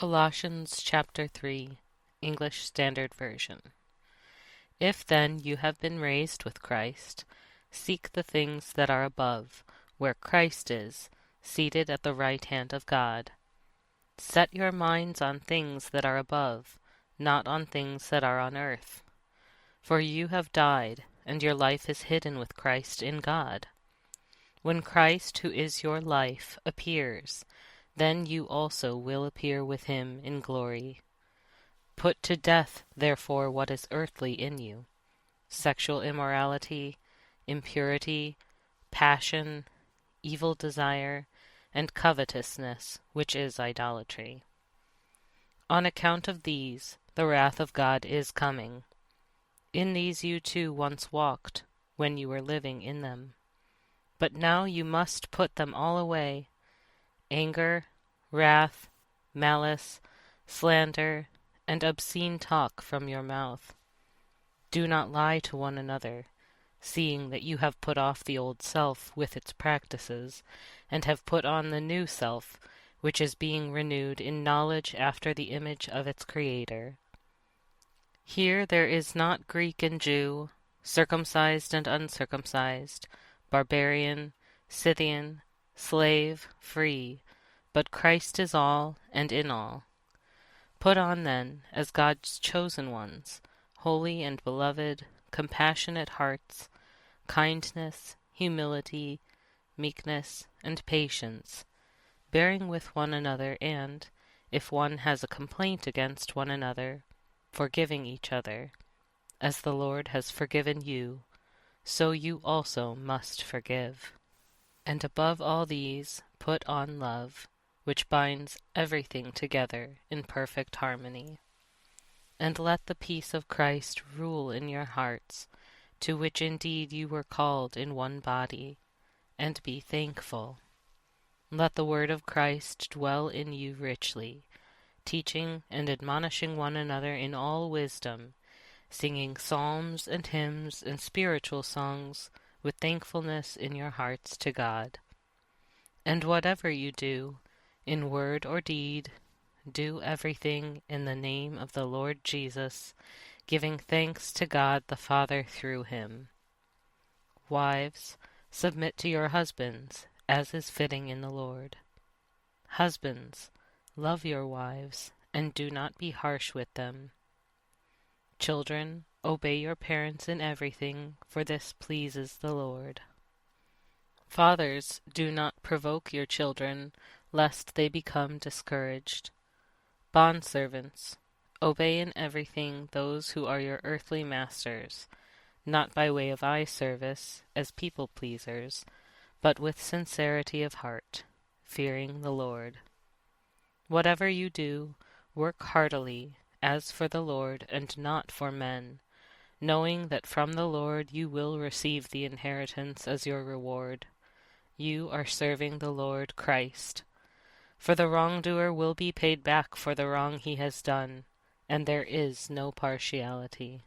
Colossians chapter 3, English Standard Version. If then you have been raised with Christ, seek the things that are above, where Christ is, seated at the right hand of God. Set your minds on things that are above, not on things that are on earth. For you have died, and your life is hidden with Christ in God. When Christ, who is your life, appears, then you also will appear with him in glory. Put to death, therefore, what is earthly in you: sexual immorality, impurity, passion, evil desire, and covetousness, which is idolatry. On account of these, the wrath of God is coming. In these you too once walked, when you were living in them. But now you must put them all away: anger, wrath, malice, slander, and obscene talk from your mouth. Do not lie to one another, seeing that you have put off the old self with its practices, and have put on the new self, which is being renewed in knowledge after the image of its Creator. Here there is not Greek and Jew, circumcised and uncircumcised, barbarian, Scythian, slave, free, but Christ is all and in all. Put on then, as God's chosen ones, holy and beloved, compassionate hearts, kindness, humility, meekness, and patience, bearing with one another, and, if one has a complaint against one another, forgiving each other. As the Lord has forgiven you, so you also must forgive. And above all these, put on love, which binds everything together in perfect harmony. And let the peace of Christ rule in your hearts, to which indeed you were called in one body, and be thankful. Let the word of Christ dwell in you richly, teaching and admonishing one another in all wisdom, singing psalms and hymns and spiritual songs with thankfulness in your hearts to God. And whatever you do, in word or deed, do everything in the name of the Lord Jesus, giving thanks to God the Father through him. Wives, submit to your husbands, as is fitting in the Lord. Husbands, love your wives, and do not be harsh with them. Children, obey your parents in everything, for this pleases the Lord. Fathers, do not provoke your children, lest they become discouraged. Bondservants, obey in everything those who are your earthly masters, not by way of eye service, as people-pleasers, but with sincerity of heart, fearing the Lord. Whatever you do, work heartily, as for the Lord and not for men, knowing that from the Lord you will receive the inheritance as your reward. You are serving the Lord Christ. For the wrongdoer will be paid back for the wrong he has done, and there is no partiality.